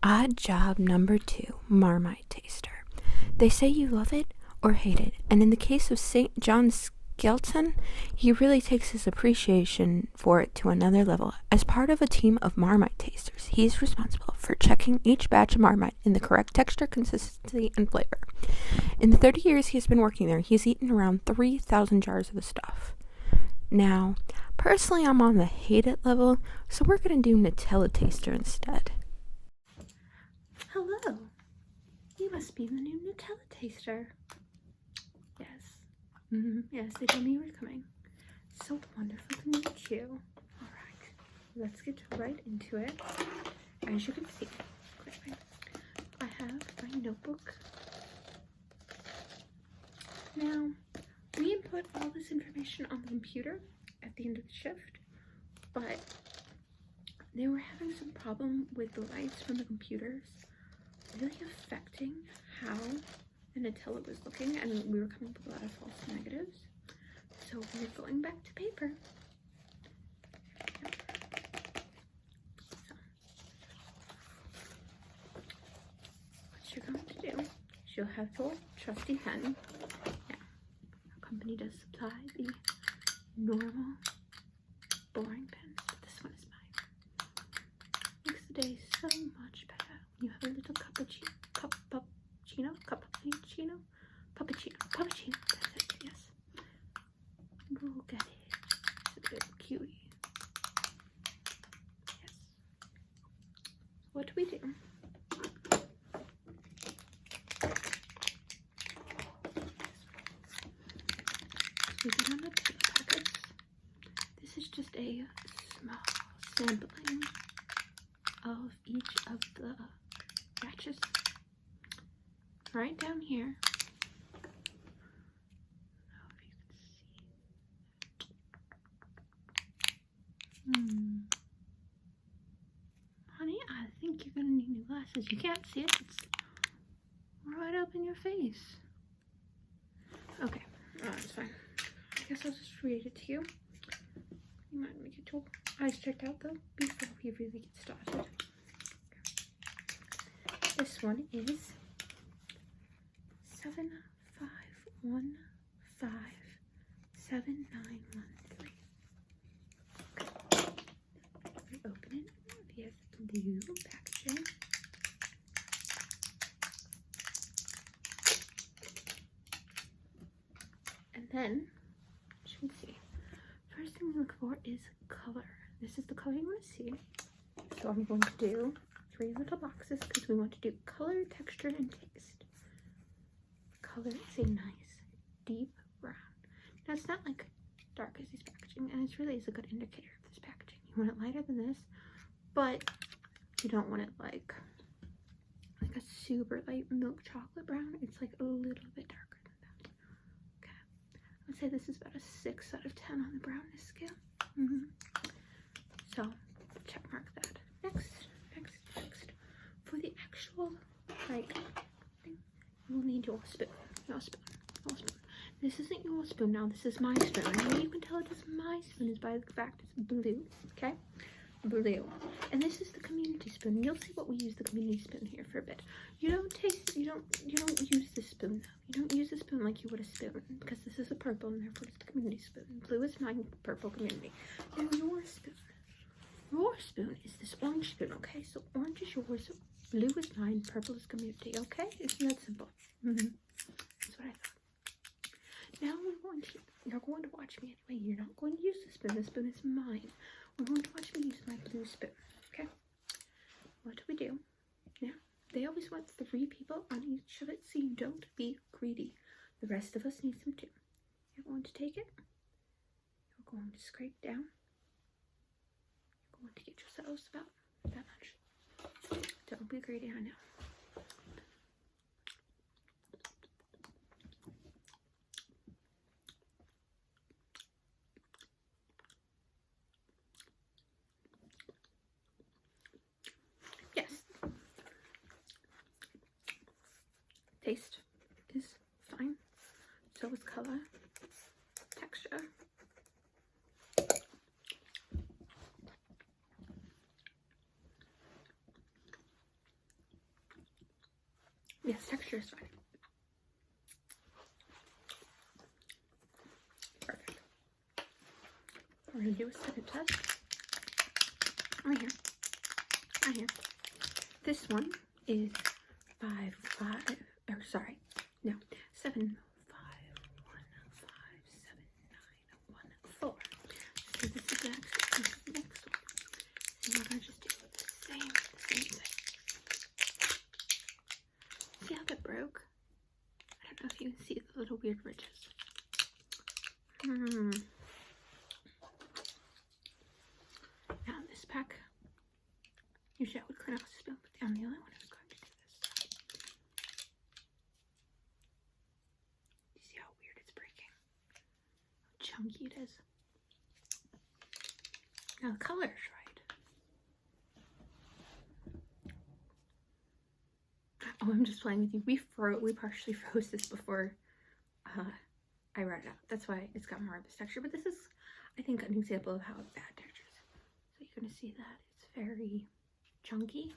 Odd job number 2, Marmite taster. They say you love it or hate it, and in the case of St. John Skelton, he really takes his appreciation for it to another level. As part of a team of Marmite tasters, he is responsible for checking each batch of Marmite in the correct texture, consistency, and flavor. In the 30 years he has been working there, he's eaten around 3,000 jars of the stuff. Now, personally, I'm on the hate it level, so we're going to do Nutella taster instead. Hello. You must be the new Nutella taster. Yes. Yes, they told me you were coming. So wonderful to meet you. Alright, let's get right into it. As you can see, clearly, I have my notebook. Now, we input all this information on the computer at the end of the shift, but they were having some problem with the lights from the computers really affecting how the Nutella was looking, and we were coming up with a lot of false negatives. So we're going back to paper. Yep. So, what you're going to do is you'll have your trusty pen. Yeah, our company does supply the normal, boring pens, but this one is mine. Makes the day so much better. You have a little cappuccino, that's it, yes. Look at it, it's a little cutie. Yes. What do we do? We put on the packets. This is just a small sampling of each of the batches. Right down here. I don't know if you can see. Honey, I think you're gonna need new glasses. You can't see it. It's right up in your face. Okay, that's fine. I guess I'll just read it to you. You might make it your eyes checked out though before we really get started. Okay. This one is 751579113. We open it via blue packaging. And then, as you can see, first thing we look for is color. This is the color you want to see. So I'm going to do 3 little boxes because we want to do color, texture, and taste. Color is a nice deep brown. Now it's not like dark as this packaging, and it really is a good indicator of this packaging. You want it lighter than this, but you don't want it like a super light milk chocolate brown. It's like a little bit darker than that. Okay, I would say this is about a 6 out of 10 on the brownness scale. So check mark that. Next. For the actual like thing, you will need your spoon. This isn't your spoon now, this is my spoon. And the way you can tell it is my spoon is by the fact it's blue, okay? Blue. And this is the community spoon. You'll see what we use the community spoon here for a bit. You don't use this spoon though. You don't use a spoon like you would a spoon, because this is a purple and therefore it's the community spoon. Blue is mine, purple community. Now your spoon is this orange spoon, okay? So orange is yours, blue is mine, purple is community, okay? Isn't that simple? That's what I thought. Now you're going to watch me anyway. You're not going to use the spoon. The spoon is mine. We're going to watch me use my blue spoon, okay? What do we do? Now, they always want 3 people on each of it, so you don't be greedy. The rest of us need some too. You're going to take it. You're going to scrape down. You're going to get yourselves about that much. Don't be greedy, I know. Yes. Taste is fine. So is color. Texture. Yes, texture is fine. Perfect. We're gonna do a second test. Right here. Right here. This one is 7 5 1 5 7 9 1 4. So this is actually the next one. So we're gonna just do the same thing. See how that broke? I don't know if you can see the little weird ridges. Now this pack, usually I would clean off the spoon, but on the other one I was going to do this. You see how weird it's breaking? How chunky it is. Now the color is right. Oh, I'm just playing with you. We partially froze this before I wrote it out. That's why it's got more of this texture. But this is, I think, an example of how bad texture is. So you're gonna see that it's very chunky.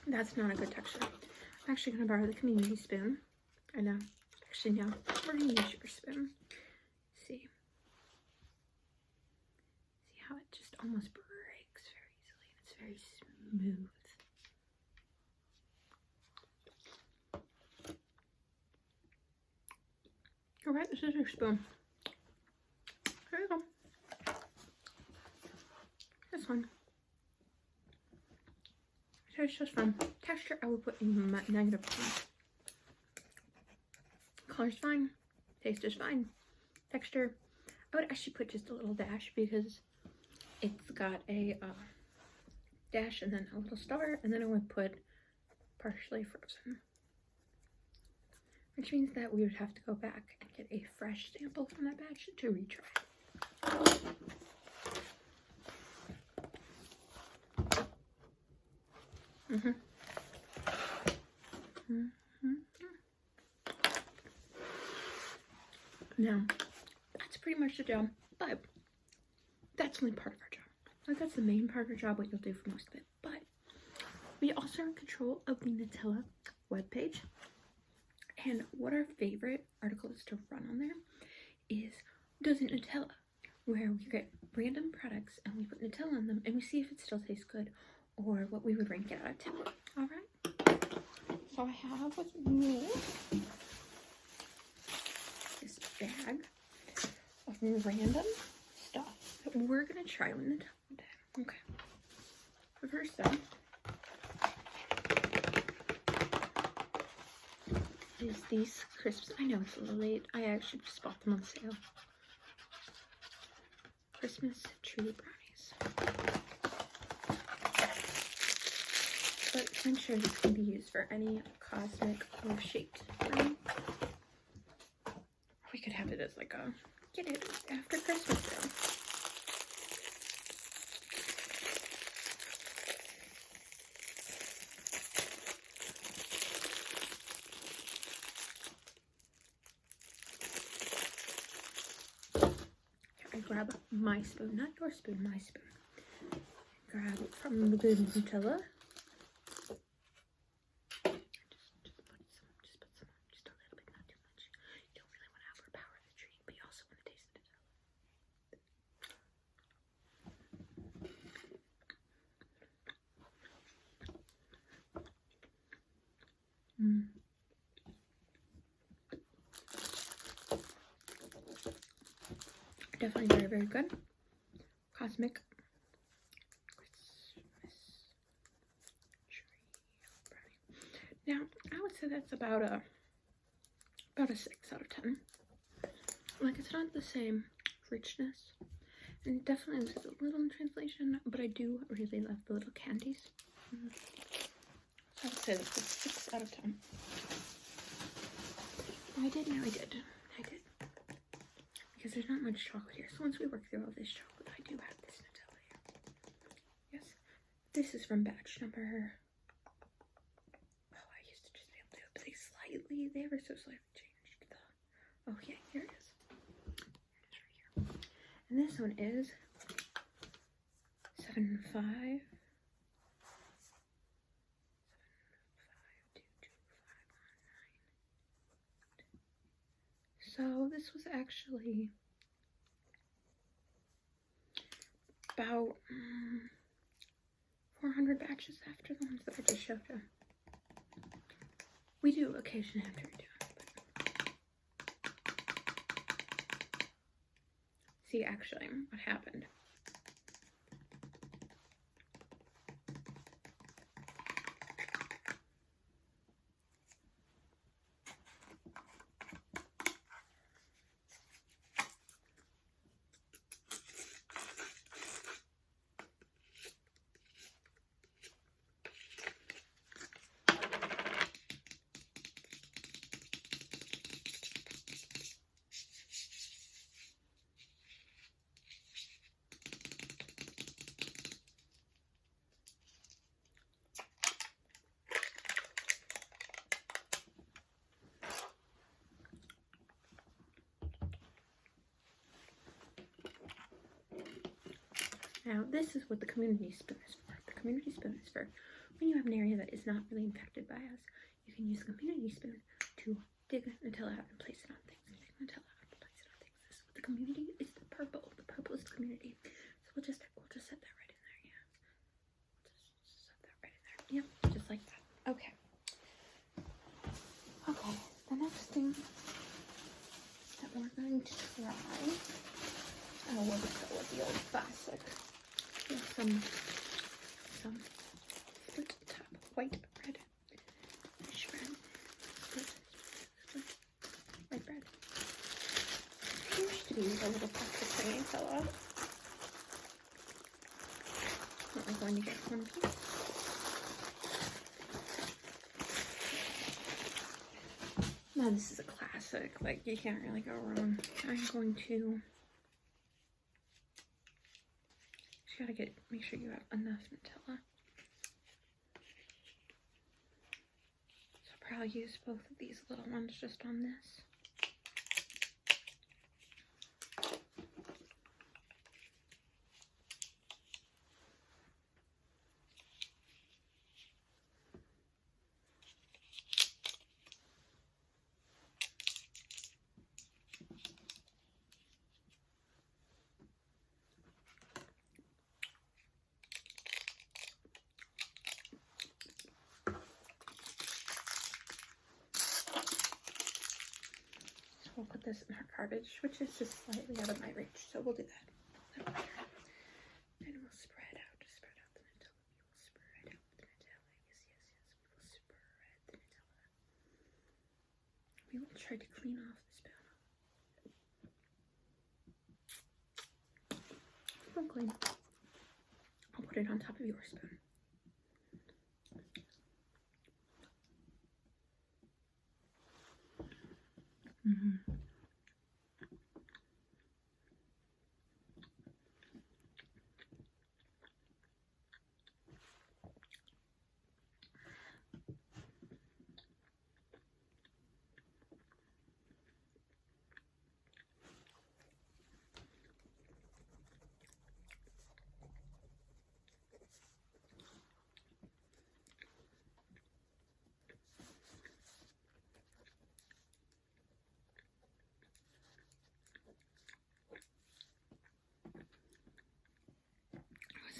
That's not a good texture. I'm actually gonna borrow the community spoon. I know. Actually, no. We're gonna use your spoon. See how it just almost breaks very easily. It's very smooth. All right, this is your spoon. There you go. This one. Tastes just fine. Texture, I would put in -1. Color's fine. Taste is fine. Texture, I would actually put just a little dash because it's got a dash and then a little star, and then I would put partially frozen. Which means that we would have to go back and get a fresh sample from that batch to retry. Now, that's pretty much the job, but that's only part of our job. Like, that's the main part of our job, what you'll do for most of it. But we also are in control of the Nutella webpage. And what our favorite article is to run on there is Does It Nutella? Where we get random products and we put Nutella on them and we see if it still tastes good or what we would rank it out of 10. Alright? So I have with me this bag of random stuff that we're going to try with Nutella today. Okay. The first thing is these crisps. I know it's a little late. I actually just bought them on sale. Christmas tree brownies. But I'm sure this can be used for any cosmic or shaped brownie. We could have it as like a get it after Christmas sale. Grab my spoon, not your spoon, my spoon. Grab it from the good Nutella. Just put some, just a little bit, not too much. You don't really want to overpower the treat, but you also want to taste the Nutella. Definitely very, very good. Cosmic Christmas tree brownie. Now, I would say that's about a 6 out of 10. Like, it's not the same richness, and it definitely loses a little in translation, but I do really love the little candies. So I would say that's a 6 out of 10. I did. Because there's not much chocolate here. So once we work through all this chocolate, I do have this Nutella here. Yes. This is from batch number... Oh, I used to just be able to do it, but they ever so slightly changed the... Oh, yeah, here it is. It is right here. And this one is 75225. So this was actually about 400 batches after the ones that I just showed you. We do occasionally have to redo it. See, actually, what happened. Now, this is what the community spoon is for. The community spoon is for when you have an area that is not really infected by us. You can use the community spoon to dig Nutella out and place it on things. Dig Nutella out and place it on things. This is what the community is. The purple. The purple is the community. So we'll just set that right in there. Yeah. We'll just set that right in there. Yep. Just like that. Okay. Okay. The next thing that we're going to try. Oh, we'll just go with the old classic. Some split top white bread. Fresh bread. White bread. It used to be a little plastic thingy fell off. We're going to get one piece. Now this is a classic, like you can't really go wrong. I'm going to you gotta make sure you have enough Nutella. So I'll probably use both of these little ones just on this. We'll put this in our garbage, which is just slightly out of my reach, so we'll do that. And we'll spread out the Nutella. We will spread out the Nutella. Yes. We will spread the Nutella. We will try to clean off the spoon. Spoon clean. I'll put it on top of your spoon.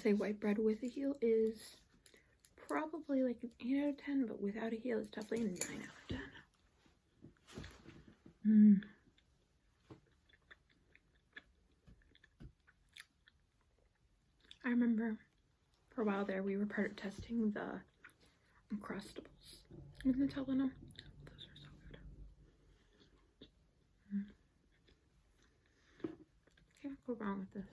Say white bread with a heel is probably like an 8 out of 10, but without a heel it's definitely a 9 out of 10. I remember for a while there we were part of testing the Uncrustables with Nutella. No, those are so good. Can't go wrong with this.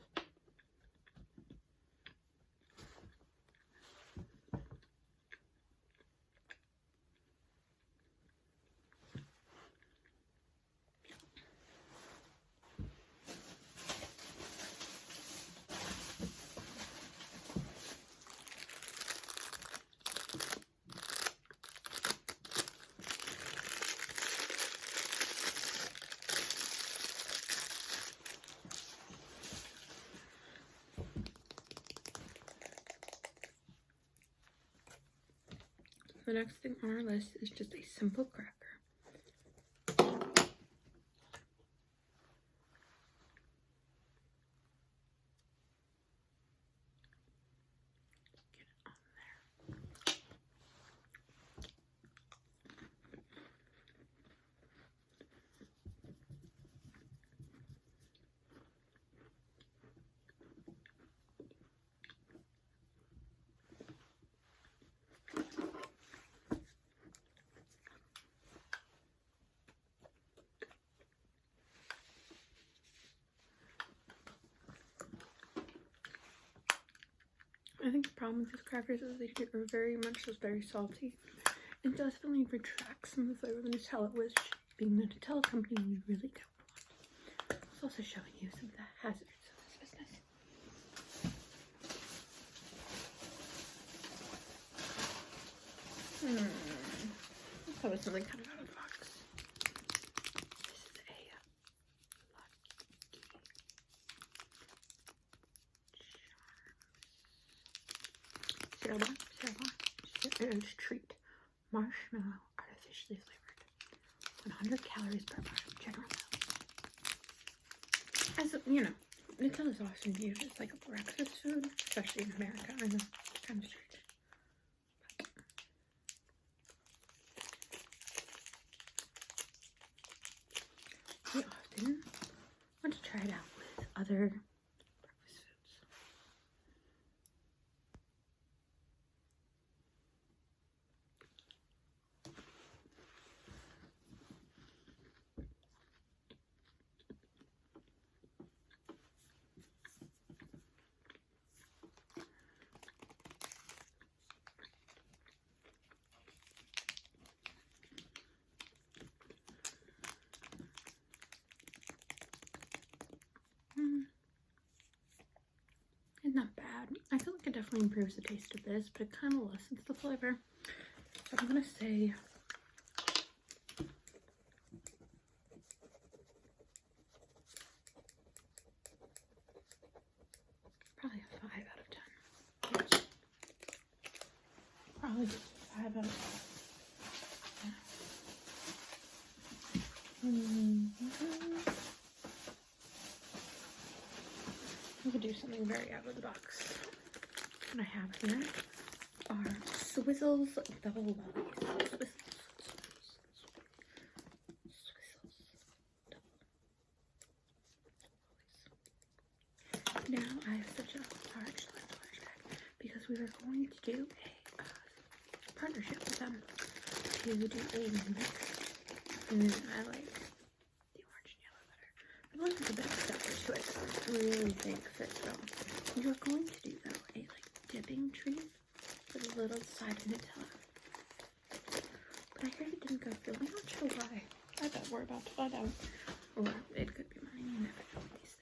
The next thing on our list is just a simple cracker. I think the problem with these crackers is they are very much just very salty. It definitely retracts some of the flavor of the Nutella, which, being the Nutella company, we really don't want. It's also showing you some of the hazards of this business. That was something kind of out of the box. This is a Lucky treat. Marshmallow, artificially flavored. 100 calories per bar. General milk. As you know, Nutella is often viewed as like a breakfast food, especially in America. I know, it's kind of strange. We often want to try it out with other breakfast foods. It's not bad. I feel like it definitely improves the taste of this, but it kind of lessens the flavor. So I'm gonna say probably a 5 out of 10. Yes. Probably 5 out of 10. We could do something very out of the box. What I have here are Swizzles double lollies. Swizzles double lollies. Now I have such a large bag because we were going to do a partnership with them to do a mix. And I like the orange and yellow better. I believe it's a bit stuffed to it, so I really think fits well. We were going to do though a like dipping treat with a little side of Nutella. But I heard it didn't go through. I'm not sure why. I bet we're about to find out. Or it could be mine. You never know with these things.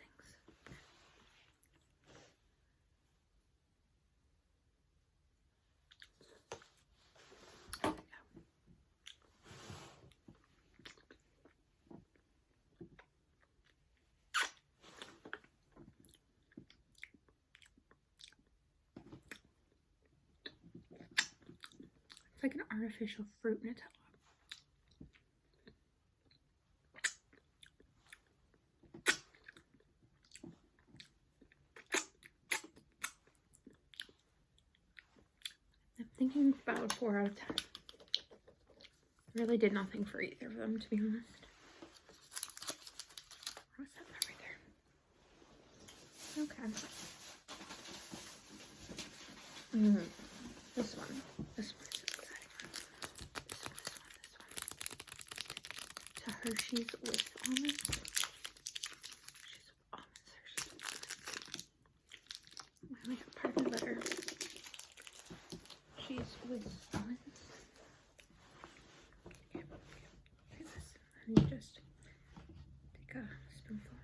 It's like an artificial fruit Nutella. I'm thinking about a 4 out of 10. Really did nothing for either of them, to be honest. What's that right there? Okay. This one is exciting. This one. Hershey's with almonds. I only got part of the letter. Cheese with almonds. Okay. Take this. And you just take a spoonful.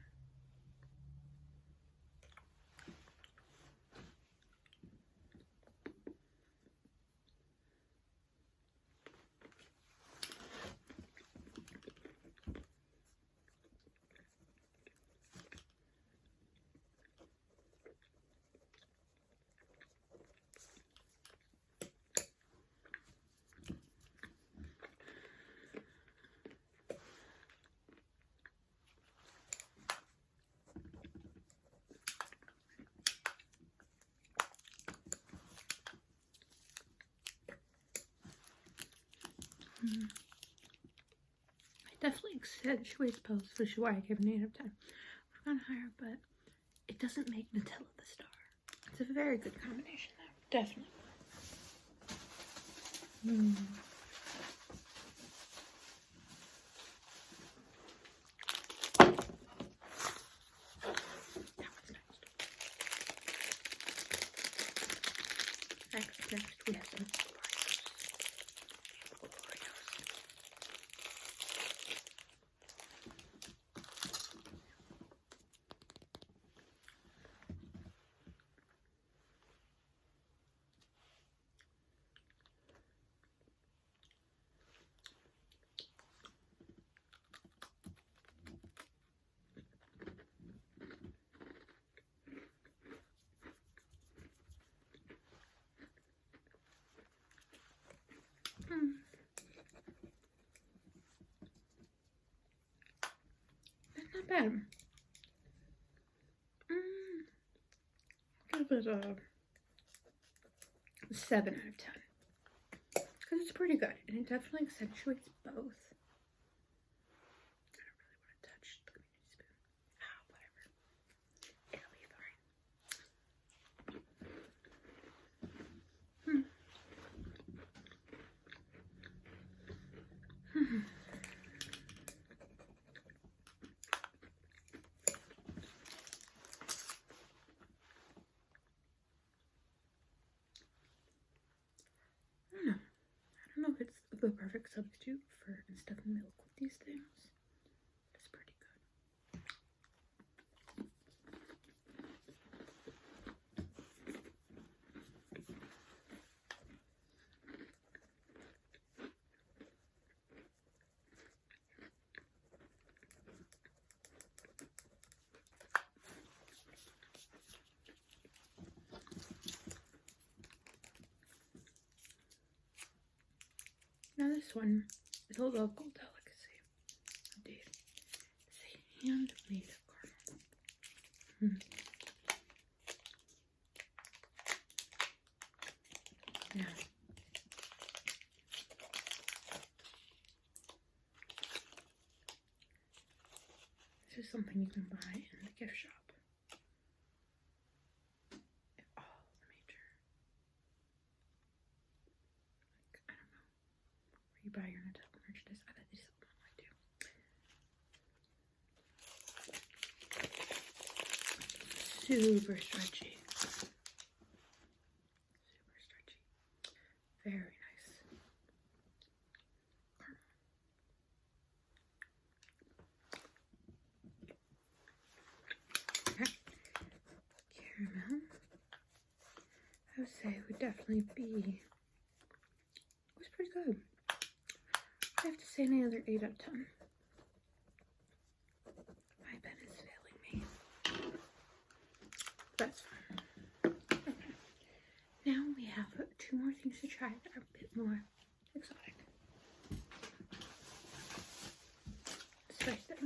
It definitely accentuates both, which is why I gave it an 8 out of 10. I've gone higher, but it doesn't make Nutella the star. It's a very good combination, though. Definitely. That one's next. That's not bad. Give it a 7 out of 10. Because it's pretty good. And it definitely accentuates both. I don't really want to touch the community spoon. Ah, whatever. It'll be fine. I don't know if it's the perfect substitute for instead of milk with these things. It's pretty good. Now this one is a local delicacy. Indeed. It's a handmade caramel. Yeah. This is something you can buy in the gift shop. At all the major, like, I don't know, where you buy your Nutella merchandise. I bet they sell them online too. Super stretchy. Super stretchy. Very nice. Caramel. I would say it would definitely be. It was pretty good. I have to say another 8 out of 10. My pen is failing me. That's fine. Okay. Now we have 2 more things to try that are a bit more exotic. This right there.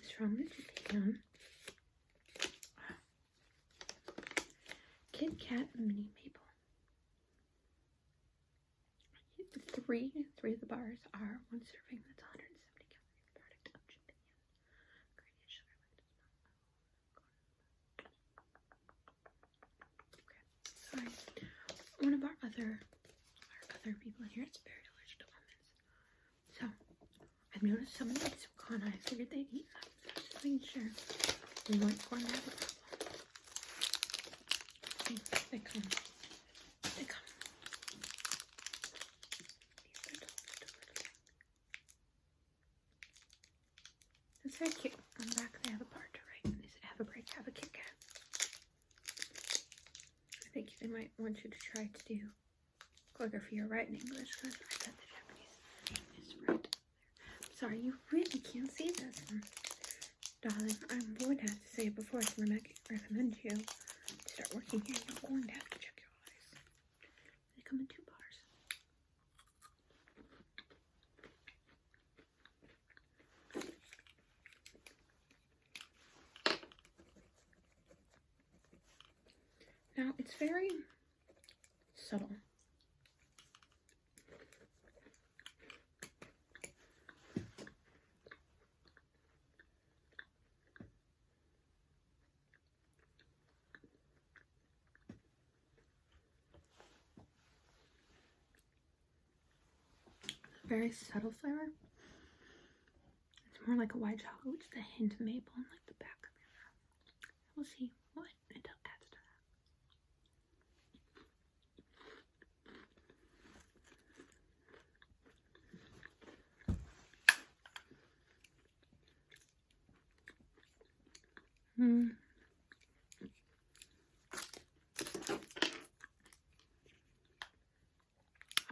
It's from Japan. Kit Kat Mini Maple. Three of the bars are 1 serving. That's 170 calories. Product of Japan. Ingredient sugar, lactose. Okay. Sorry. One of our other people in here is very allergic to almonds. So I've noticed some of these have gone. I figured they'd eat them. Just making sure we weren't going to have a problem. They come. That's very cute. On the back they have a part to write. They say, have a break, have a Kit Kat. I think they might want you to try to do calligraphy or write in English, because I bet the Japanese is right there. Sorry, you really can't see this. Darling, I'm going to have to say it before I can recommend you to start working here. You're going to have to check your eyes. They come in 2 bars. Now, it's very subtle. Very subtle flavor. It's more like a white chocolate, which is a hint of maple in like the back of your mouth. We'll see what it adds to that.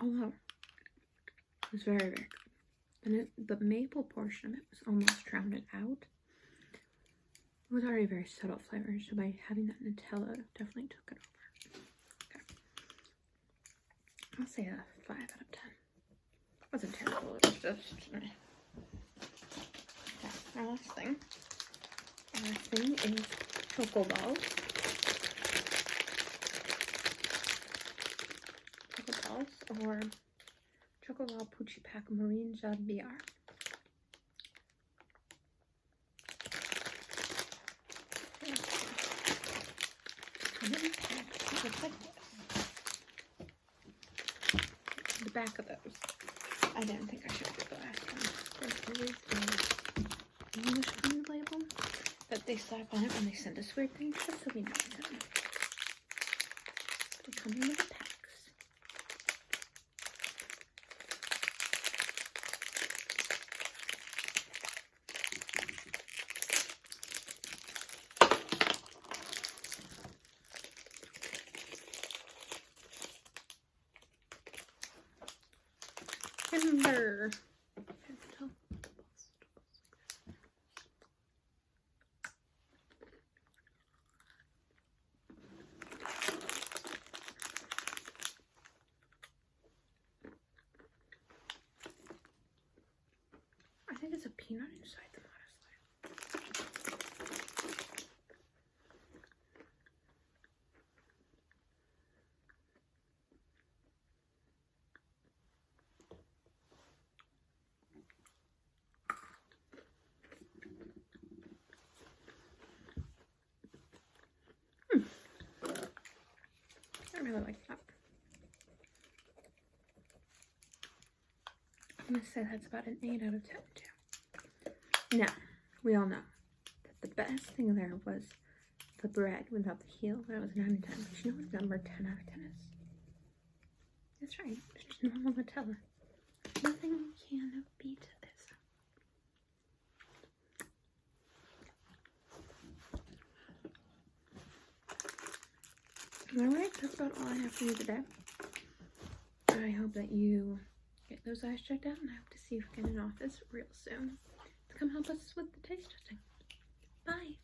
Although it was very, very good. And the maple portion of it was almost drowned out. It was already very subtle flavor, so by having that Nutella, it definitely took it over. Okay. I'll say a 5 out of 10. It wasn't terrible, it was just... Okay, our last thing. Our last thing is choco balls. Choco balls, or choco ball Poochie Pack Marine Jad BR. Looks like this. The back of those. I didn't think I should do the last one. There is an English food label that they slap on it when they send us weird things, just so we know them. They come in with the packs. Timber. I think it's a peanut inside them, honestly. I really like that. I'm gonna say that's about an 8 out of 10 too. Now, we all know that the best thing there was the bread without the heel. That was 9 out of 10. But you know what number 10 out of 10 is? That's right. It's just normal Nutella. Nothing can beat this. Alright, that's about all I have for you today. I hope that you get those eyes checked out, and I hope to see you again in office real soon to come help us with the taste testing. Bye!